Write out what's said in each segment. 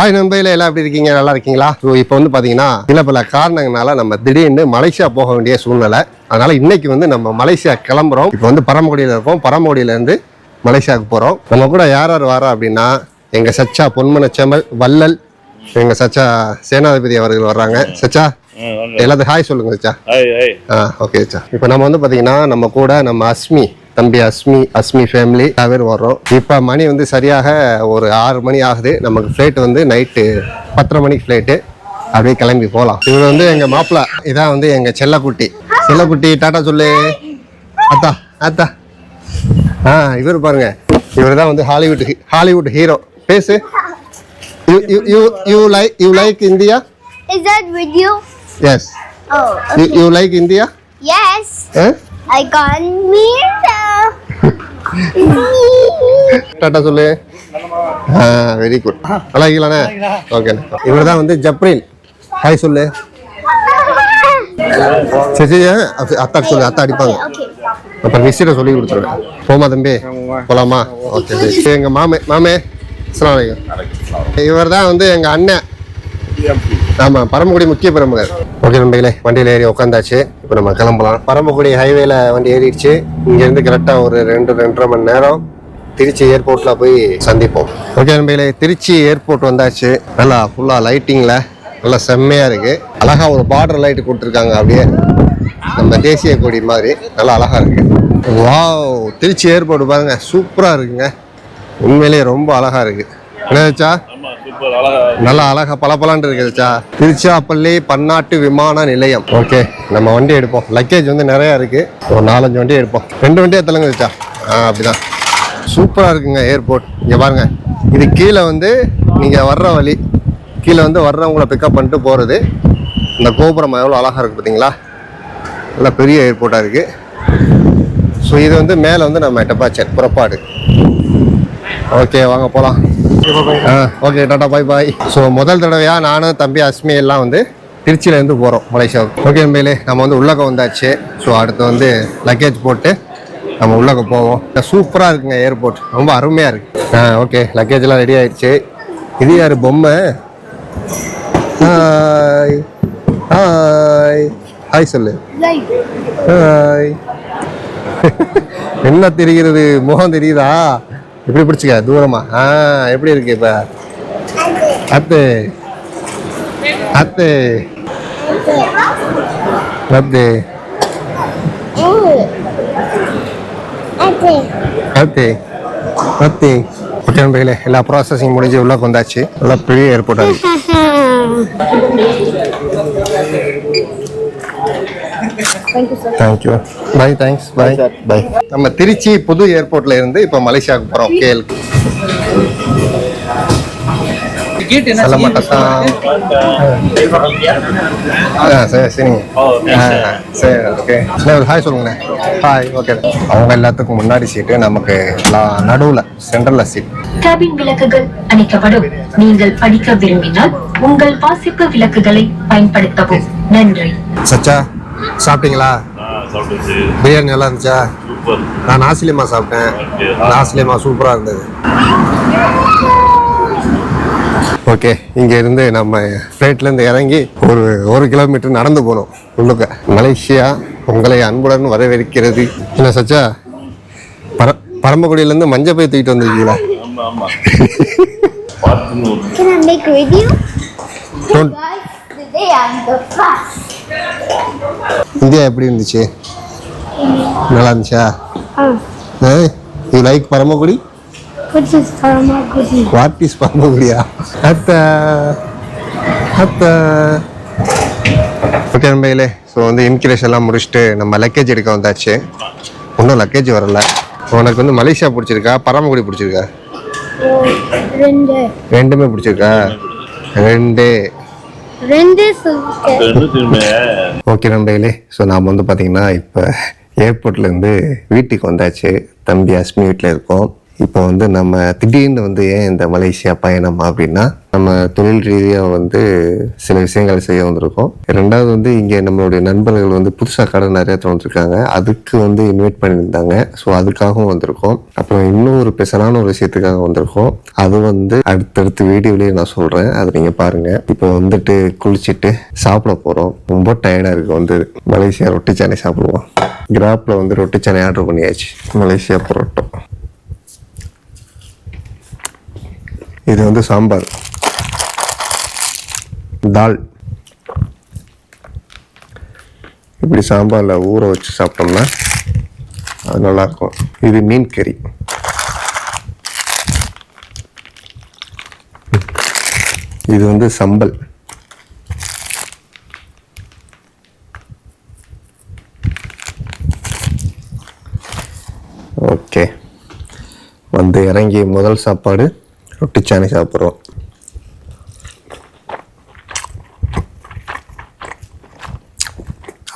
Hi நண்பர்களே, எல்லாம் எப்படி இருக்கீங்க? நல்லா இருக்கீங்களா? ஸோ இப்போ வந்து பார்த்தீங்கன்னா சில பல காரணங்களால நம்ம திடீர்னு மலேசியா போக வேண்டிய சூழ்நிலை. அதனால இன்னைக்கு வந்து நம்ம மலேசியா கிளம்புறோம். இப்போ வந்து பரமக்குடியில் இருக்கோம். பரமக்குடியிலேருந்து மலேசியாவுக்கு போகிறோம். நம்ம கூட யார் யார் வரா அப்படின்னா எங்கள் சச்சா பொன்மனச்செம்மல் வள்ளல், எங்கள் சச்சா சேனாதிபதி அவர்கள் வர்றாங்க. சச்சா எல்லாத்துக்கும் ஹாய் சொல்லுங்க சச்சா. ஓகே சச்சா. இப்போ நம்ம வந்து பார்த்தீங்கன்னா நம்ம கூட நம்ம அஸ்மி தம்பி அஸ்மி ஃபேமிலி பேர் வர்றோம். இப்போ மணி வந்து சரியாக ஒரு 6 மணி ஆகுது. நமக்கு ஃப்ளைட் வந்து நைட்டு 10:30 மணிக்கு ஃப்ளைட்டு. அப்படியே கிளம்பி போகலாம். இவர் வந்து எங்கள் மாப்பிள்ளை, இதான் வந்து எங்கள் செல்லக்குட்டி டாட்டா சொல்லு. அத்தா அத்தா. இவர் பாருங்க, இவர் தான் வந்து ஹாலிவுட் ஹீரோ. பேசு. You like India? Is that video? Yes. Oh, okay. You like India? Yes. I can't meet டாட்டா சொல்லு. Very good. நல்லா இருக்கீங்களாண்ணே? ஓகே. இவர் தான் வந்து ஜப்ரீல். ஹாய் சொல்லு. சரி அத்தாக்கு சொல்லு. அத்தா அடிப்பாங்க. அப்புறம் மிஸ்ஸிட்ட சொல்லி கொடுத்துருவேன். போமா தம்பி, போலாமா? ஓகே சரி. எங்கள் மாமே அஸ்ஸலாமு அலைக்கும். இவர் தான் வந்து எங்கள் அண்ணன். ஆமாம், பரமக்குடி முக்கிய பிரமுகர். ஓகே நண்பர்களே, வண்டியில் ஏறி உட்காந்தாச்சு. இப்போ நம்ம கிளம்பலாம். பரமக்குடி ஹைவேல வண்டி ஏறிடுச்சு. இங்கேருந்து கரெக்டாக ஒரு 2-2.5 மணி நேரம் திருச்சி ஏர்போர்ட்டில் போய் சந்திப்போம். ஓகே நண்பர்களே, திருச்சி ஏர்போர்ட் வந்தாச்சு. நல்லா ஃபுல்லாக லைட்டிங்கில் நல்லா செம்மையாக இருக்குது. அழகாக ஒரு பார்டர் லைட்டு கொடுத்துருக்காங்க, அப்படியே நம்ம தேசிய கொடி மாதிரி நல்லா அழகாக இருக்குது. வாவ், திருச்சி ஏர்போர்ட் பாருங்கள், சூப்பராக இருக்குங்க. உண்மையிலேயே ரொம்ப அழகாக இருக்குது. என்னச்சா? நல்லா அழகா பளபளன்னு இருக்குச்சா. திருச்சிராப்பள்ளி பன்னாட்டு விமான நிலையம். ஓகே, நம்ம வண்டி எடுப்போம். லக்கேஜ் வந்து நிறைய இருக்கு. ஒரு 4-5 வண்டி எடுப்போம். 2 வண்டியே தலங்குச்சா. அப்படிதான் சூப்பரா இருக்குங்க ஏர்போர்ட். இங்க பாருங்க, இது கீழே வந்து நீங்க வர்ற வழி, கீழே வந்து வர்றவங்களை பிக்கப் பண்ணிட்டு போறது. இந்த கோபுரம் எவ்வளோ அழகா இருக்கு பார்த்தீங்களா? நல்லா பெரிய ஏர்போர்ட்டா இருக்கு. ஸோ இது வந்து மேலே வந்து நம்ம டெபாச்சர் புறப்பாடு. ஓகே, வாங்க போகலாம். ஓகே, டாட்டா பாய் பாய். ஸோ முதல் தடவையாக நானும் தம்பி அஸ்மி எல்லாம் வந்து திருச்சியிலேருந்து போகிறோம் மலேசியாவுக்கு. ஓகே நண்பர்களே, நம்ம வந்து உள்ளக்க வந்தாச்சு. ஸோ அடுத்து வந்து லக்கேஜ் போட்டு நம்ம உள்ளக்க போவோம். சூப்பராக இருக்குங்க ஏர்போர்ட், ரொம்ப அருமையாக இருக்குது. ஓகே, லக்கேஜெல்லாம் ரெடி ஆகிடுச்சு. இது யார் பொம்மை? ஹாய் ஹாய் ஹாய் சொல்லு. ஹாய். என்ன தெரிகிறது? முகம் தெரியுதா? எப்படி பிடிச்சிக்க தூரமா? எப்படி இருக்கு இப்ப? அத்து அத்து அத்து அத்து அத்து. ஓகே நண்பர்களே, எல்லா ப்ராசஸிங் முடிஞ்சு உள்ள வந்தாச்சு. நல்லா பெரிய ஏர்போர்ட் அது. Thank you. Bye. Thanks. Bye bye. நம்ம திருச்சி புது ஏர்போர்ட்ல இருந்து இப்போ மலேசியாவுக்கு போகிறோம். கேளுக்கு சொல்ல மாட்டேன். சரி சரிங்க. சரி ஓகே. ஹாய் சொல்லுங்கண்ணே. ஹாய். ஓகே. அவங்க எல்லாத்துக்கும் முன்னாடி சீட்டு, நமக்கு நடுவில் சென்ட்ரலில் சீட். கேபின் விளக்குகள் அணைக்கப்படும். நீங்கள் படிக்க விரும்பினால் உங்கள் வாசிப்பு விளக்குகளை பயன்படுத்தவும். நன்றி. சச்சா, சாப்பிட்டீங்களா? பிரியாணி நல்லா இருந்துச்சா? நான் நாசிலிமா சாப்பிட்டேன். நாசிலிமா சூப்பராக இருந்தது. ஓகே, இங்கே இருந்து நம்ம ஃப்ளைட்லேருந்து இறங்கி ஒரு 1 கிலோமீட்டர் நடந்து போகணும் உள்ளுக்க. மலேசியா உங்களை அன்புடன் வரவேற்கிறது. என்ன சச்சா, பரமக்குடியிலேருந்து மஞ்சள் பை தூக்கிட்டு வந்துருக்கீங்களா? Can I make a video? Guys, today I'm the first. India எப்படி இருந்துச்சு? நல்லா இருந்துச்சா? You like Paramakudi? What is Paramakudi? What is பரமக்குடியா? அத்தா அத்தா. ஓகே நண்பர்களே, ஸோ வந்து இன்கிரேஷன் எல்லாம் முடிச்சுட்டு நம்ம லக்கேஜ் எடுக்க வந்தாச்சு. ஒன்றும் லக்கேஜ் வரல. உனக்கு வந்து மலேசியா பிடிச்சிருக்கா பரமக்குடி பிடிச்சிருக்கா? ரெண்டுமே பிடிச்சிருக்கா? ரெண்டு. ஓகே நண்பர்களே, ஸோ நாம் வந்து பார்த்தீங்கன்னா இப்போ ஏர்போர்ட்லேருந்து வீட்டுக்கு வந்தாச்சு. தம்பி அஸ்மி வீட்டில் இருக்கோம். இப்போ வந்து நம்ம திடீர்னு வந்து ஏன் இந்த மலேசியா பயணம் அப்படின்னா, நம்ம தொழில் ரீதியாக வந்து சில விஷயங்களை செய்ய வந்திருக்கோம். ரெண்டாவது வந்து இங்கே நம்மளுடைய நண்பர்கள் வந்து புதுசாக கடை நிறையா திறந்துருக்காங்க, அதுக்கு வந்து இன்வைட் பண்ணியிருந்தாங்க. ஸோ அதுக்காகவும் வந்திருக்கோம். அப்புறம் இன்னும் ஒரு ஸ்பெஷலான ஒரு விஷயத்துக்காக வந்திருக்கோம். அது வந்து அடுத்தடுத்த வீடியோலேயே நான் சொல்கிறேன், அது நீங்கள் பாருங்கள். இப்போ வந்துட்டு குளிச்சுட்டு சாப்பிட போகிறோம். ரொம்ப டயர்டாக இருக்குது. வந்து மலேசியா ரொட்டி சாணி சாப்பிடுவோம். கிராப்பில் வந்து ரொட்டி சாணி ஆர்டர் பண்ணியாச்சு. Malaysia proto. இது வந்து சாம்பார், தால். இப்படி சாம்பாரில் ஊற வச்சு சாப்பிட்டோம்னா அது நல்லாயிருக்கும். இது மீன் கறி. இது வந்து சம்பல். ஓகே, வந்து இறங்கி முதல் சாப்பாடு ரொட்டி சாணி சாப்பிட்றோம்.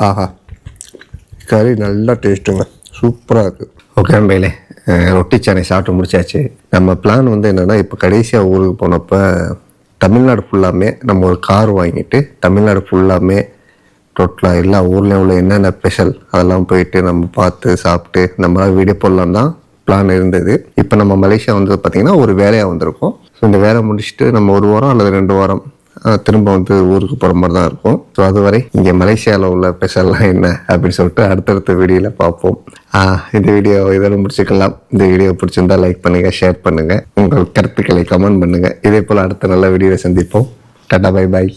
ஆஹா, கறி நல்லா டேஸ்ட்டுங்க, சூப்பராக இருக்குது. ஓகே நண்பர்களே, ரொட்டி சாணி சாப்பிட்டு முடிச்சாச்சு. நம்ம பிளான் வந்து என்னென்னா, இப்போ கடைசியாக ஊருக்கு போனப்போ தமிழ்நாடு ஃபுல்லாமே நம்ம ஒரு கார் வாங்கிட்டு தமிழ்நாடு ஃபுல்லாமே டோட்டலாக எல்லா ஊர்லேயும் உள்ள என்னென்ன ஸ்பெஷல் அதெல்லாம் போயிட்டு நம்ம பார்த்து சாப்பிட்டு நம்மளால் வீடியோ போடலாம் தான் பிளான் இருந்தது. இப்போ நம்ம மலேசியா வந்து பார்த்திங்கன்னா ஒரு வேலையாக வந்திருக்கோம். ஸோ இந்த வேலை முடிச்சுட்டு நம்ம 1 வாரம் அல்லது 2 வாரம் திரும்ப வந்து ஊருக்கு போகிற மாதிரி தான் இருக்கும். ஸோ அதுவரை இங்கே மலேசியாவில் உள்ள ஸ்பெஷல்லாம் என்ன அப்படின்னு சொல்லிட்டு அடுத்தடுத்த வீடியோவில் பார்ப்போம். இந்த வீடியோ இதோட முடிச்சுக்கலாம். இந்த வீடியோ பிடிச்சிருந்தா லைக் பண்ணுங்கள், ஷேர் பண்ணுங்கள், உங்கள் கருத்துக்களை கமெண்ட் பண்ணுங்கள். இதே போல் அடுத்த நல்ல வீடியோவை சந்திப்போம். Tata, bye bye.